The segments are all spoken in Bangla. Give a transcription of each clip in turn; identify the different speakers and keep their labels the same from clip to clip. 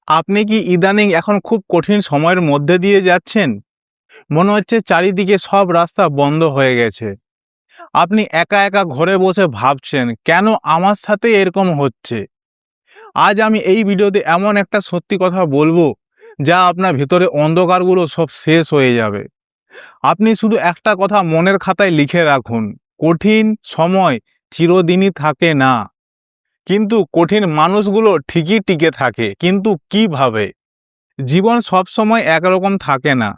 Speaker 1: আপনি কি ইদানিং এখন খুব কঠিন সময়ের মধ্যে দিয়ে যাচ্ছেন? মনে হচ্ছে চারিদিকে সব রাস্তা বন্ধ হয়ে গেছে। আপনি একা, একা ঘরে বসে ভাবছেন, কেন আমার সাথে এরকম হচ্ছে? আজ আমি এই ভিডিওতে এমন একটা সত্যি কথা বলবো, যা আপনার ভেতরে অন্ধকারগুলো সব শেষ হয়ে যাবে। আপনি শুধু একটা কথা মনের খাতায় লিখে রাখুন, কঠিন সময় চিরদিনই থাকে না। কিন্তু কঠিন মানুষগুলো ঠিকই টিকে থাকে। কিন্তু কিভাবে? জীবন সবসময় একরকম থাকে না।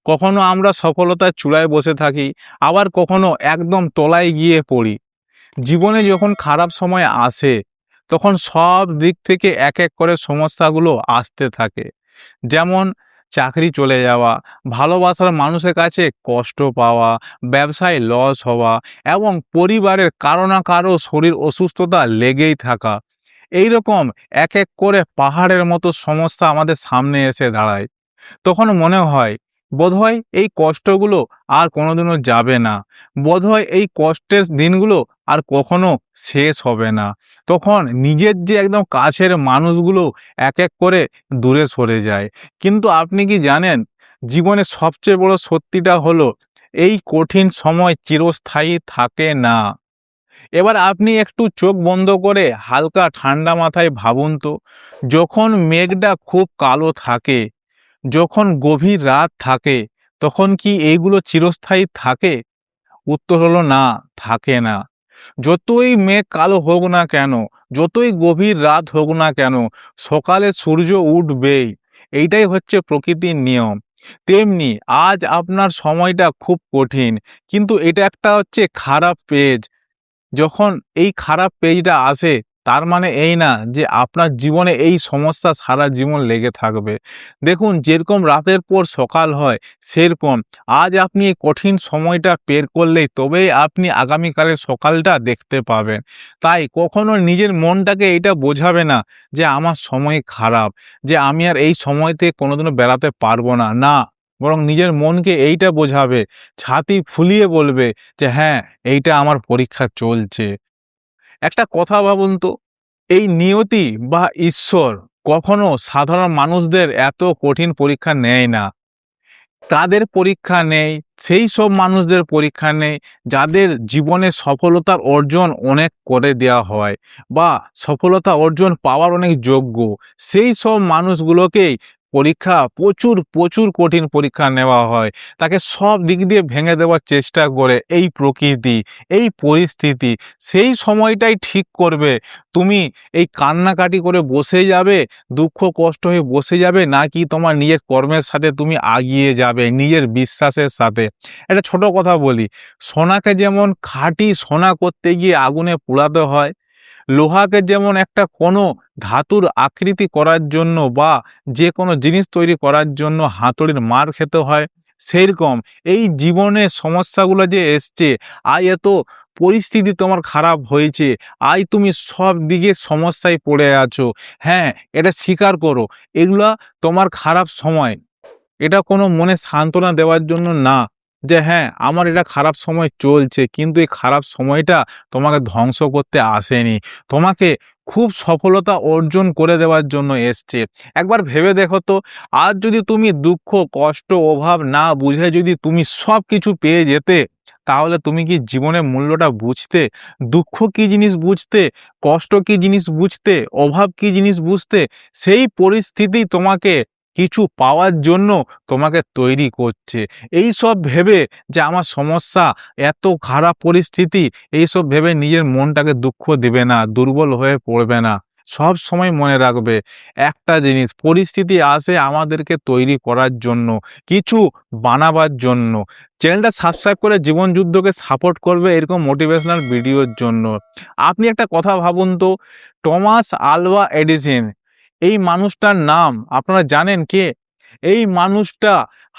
Speaker 1: কখনো আমরা সফলতার চূড়ায় বসে থাকি, আবার কখনো একদম তলায় গিয়ে পড়ি। জীবনে যখন খারাপ সময় আসে, তখন সব দিক থেকে এক এক করে সমস্যাগুলো আসতে থাকে। যেমন চাকরি চলে যাওয়া, ভালোবাসার মানুষের কাছে কষ্ট পাওয়া, ব্যবসায় লস হওয়া এবং পরিবারের কারো না কারো শরীর অসুস্থতা লেগেই থাকা। এই রকম এক এক করে পাহাড়ের মতো সমস্যা আমাদের সামনে এসে দাঁড়ায়। তখন মনে হয় বোধহয় এই কষ্টগুলো আর কোনোদিনও যাবে না। বোধহয় এই কষ্টের দিনগুলো আর কখনো শেষ হবে না। তখন নিজের যে একদম কাছের মানুষগুলো এক এক করে দূরে সরে যায়। কিন্তু আপনি কি জানেন, জীবনের সবচেয়ে বড় সত্যিটা হলো এই কঠিন সময় চিরস্থায়ী থাকে না। এবার আপনি একটু চোখ বন্ধ করে হালকা ঠান্ডা মাথায় ভাবুন তো, যখন মেঘটা খুব কালো থাকে, যখন গভীর রাত থাকে, তখন কি এইগুলো চিরস্থায়ী থাকে? উত্তর হলো না, থাকে না। যতই মেঘ কালো হোক না কেন, যতই গভীর রাত হোক না কেন, সকালে সূর্য উঠবেই। এইটাই হচ্ছে প্রকৃতির নিয়ম। তেমনি আজ আপনার সময়টা খুব কঠিন, কিন্তু এটা একটা হচ্ছে খারাপ পেজ। যখন এই খারাপ পেজটা আসে, তার মানে এই না যে আপনার জীবনে এই সমস্যা সারা জীবন লেগে থাকবে। দেখুন, যেরকম রাতের পর সকাল হয়, সেরকম আজ আপনি এই কঠিন সময়টা পের করলেই তবেই আপনি আগামীকালের সকালটা দেখতে পাবেন। তাই কখনো নিজের মনটাকে এইটা বোঝাবে না যে আমার সময় খারাপ, যে আমি আর এই সময়তে কোনোদিনও বেড়াতে পারবো না। না, বরং নিজের মনকে এইটা বোঝাবে, ছাতি ফুলিয়ে বলবে যে হ্যাঁ, এইটা আমার পরীক্ষা চলছে। একটা কথা ভাবুন তো, এই নিয়তি বা ঈশ্বর কখনো সাধারণ মানুষদের এত কঠিন পরীক্ষা নেয় না। তাদের পরীক্ষা নেই, সেই সব মানুষদের পরীক্ষা নেই যাদের জীবনে সফলতার অর্জন অনেক করে দেওয়া হয় বা সফলতা অর্জন পাওয়ার অনেক যোগ্য। সেই সব মানুষগুলোকেই পরীক্ষা, প্রচুর প্রচুর কঠিন পরীক্ষা নেওয়া হয়। তাকে সব দিক দিয়ে ভেঙে দেওয়ার চেষ্টা করে এই প্রকৃতি, এই পরিস্থিতি। সেই সময়টাই ঠিক করবে তুমি এই কান্নাকাটি করে বসে যাবে, দুঃখ কষ্ট হয়ে বসে যাবে, নাকি তোমার নিজের কর্মের সাথে তুমি আগিয়ে যাবে নিজের বিশ্বাসের সাথে। একটা ছোট কথা বলি, সোনাকে যেমন খাঁটি সোনা করতে গিয়ে আগুনে পোড়াতে হয়, লোহাকে যেমন একটা কোনো ধাতুর আকৃতি করার জন্য বা যে কোনো জিনিস তৈরি করার জন্য হাতুড়ির মার খেতে হয়, সেইরকম এই জীবনের সমস্যাগুলো যে এসছে, আজ এত পরিস্থিতি তোমার খারাপ হয়েছে, আজ তুমি সব দিকে সমস্যায় পড়ে আছো। হ্যাঁ, এটা স্বীকার করো, এগুলা তোমার খারাপ সময়। এটা কোনো মনে সান্ত্বনা দেওয়ার জন্য না যে হ্যাঁ, আমার এটা খারাপ সময় চলছে, কিন্তু এই খারাপ সময়টা তোমাকে ধ্বংস করতে আসেনি, তোমাকে খুব সফলতা অর্জন করে দেওয়ার জন্য এসছে। একবার ভেবে দেখো তো, আজ যদি তুমি দুঃখ কষ্ট অভাব না বুঝে যদি তুমি সব কিছু পেয়ে যেতে, তাহলে তুমি কি জীবনের মূল্যটা বুঝতে? দুঃখ কি জিনিস বুঝতে? কষ্ট কি জিনিস বুঝতে? অভাব কি জিনিস বুঝতে? সেই পরিস্থিতি তোমাকে কিছু পাওয়ার জন্য তোমাকে তৈরি করছে। এইসব ভেবে যে আমার সমস্যা, এত খারাপ পরিস্থিতি, এইসব ভেবে নিজের মনটাকে দুঃখ দিবে না, দুর্বল হয়ে পড়বে না। সব সময় মনে রাখবে একটা জিনিস, পরিস্থিতি আসে আমাদেরকে তৈরি করার জন্য, কিছু বানাবার জন্য। চ্যানেলটা সাবস্ক্রাইব করে জীবন যুদ্ধকে সাপোর্ট করবে এরকম মোটিভেশনাল ভিডিওর জন্য। আপনি একটা কথা ভাবুন তো, টমাস আলভা এডিসন, এই মানুষটার নাম আপনারা জানেন কে? এই মানুষটা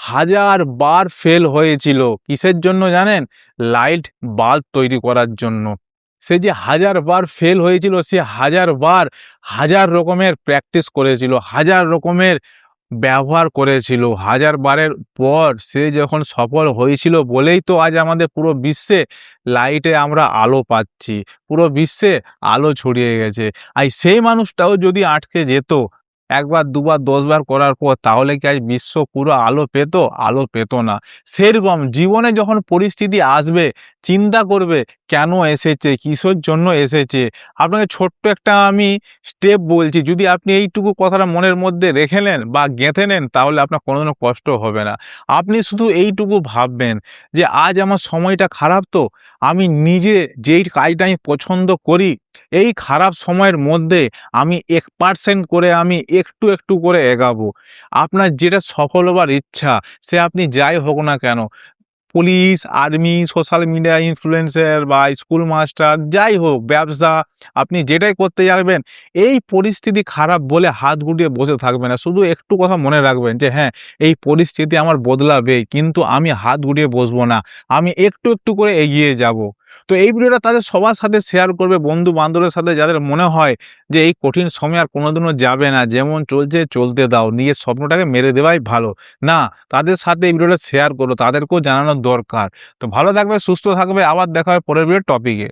Speaker 1: হাজার বার ফেল হয়েছিল। কিসের জন্য জানেন? লাইট বাল্ব তৈরি করার জন্য। সে যে হাজার বার ফেল হয়েছিল, সে হাজার বার হাজার রকমের প্র্যাকটিস করেছিল, হাজার রকমের ব্যবহার করেছিল। হাজার বারের পর সে যখন সফল হয়েছিল বলেই তো আজ আমাদের পুরো বিশ্বে লাইটে আমরা আলো পাচ্ছি, পুরো বিশ্বে আলো ছড়িয়ে গেছে। আর সেই মানুষটাও যদি আটকে যেত, একবার, দুবার, ১০ বার করার পর তাহলে কি আজ বিশ্ব পুরো আলো পেত? আলো পেত না। সেরকম জীবনে যখন পরিস্থিতি আসবে চিন্তা করবে কেন এসেছে? কিসের জন্য এসেছে? আপনাকে ছোট্ট একটা আমি স্টেপ বলছি, যদি আপনি এইটুকু কথাটা মনের মধ্যে রেখে নেন বা গেঁথে নেন তাহলে আপনার কোনোদিনও কষ্ট হবে না। আপনি শুধু এইটুকু ভাববেন যে আজ আমার সময়টা খারাপ তো, আমি নিজে যেই কাজটা আমি পছন্দ করি, এই খারাপ সময়ের মধ্যে আমি 1% করে আমি একটু, একটু করে এগাবো। আপনার যেটা সফল হবার ইচ্ছা, সে আপনি যাই হোক না কেন, police, army, social media influencer বা স্কুল মাস্টার যাই হোক, ব্যবসা, আপনি যেটাই করতে যাবেন, এই পরিস্থিতি খারাপ বলে হাত গুটিয়ে বসে থাকবেন না। শুধু একটু কথা মনে রাখবেন যে হ্যাঁ, এই পরিস্থিতি আমার বদলাবেই, কিন্তু আমি হাত গুটিয়ে বসবো না। আমি একটু, একটু করে এগিয়ে যাবো। তো এই ভিডিওটা তাদের সবার সাথে শেয়ার করবে, বন্ধু-বান্ধবের সাথে যাদের মনে হয় যে এই কঠিন সময় আর কোনোদিনও যাবে না, যেমন চলছে চলতে দাও, নিজের স্বপ্নটাকে মেরে দেওয়াই ভালো। না, তাদের সাথে এই ভিডিওটা শেয়ার করো, তাদেরকেও জানানোর দরকার। তো ভালো থাকবে, সুস্থ থাকবে, আবার দেখা হবে পরের ভিডিওর টপিকে।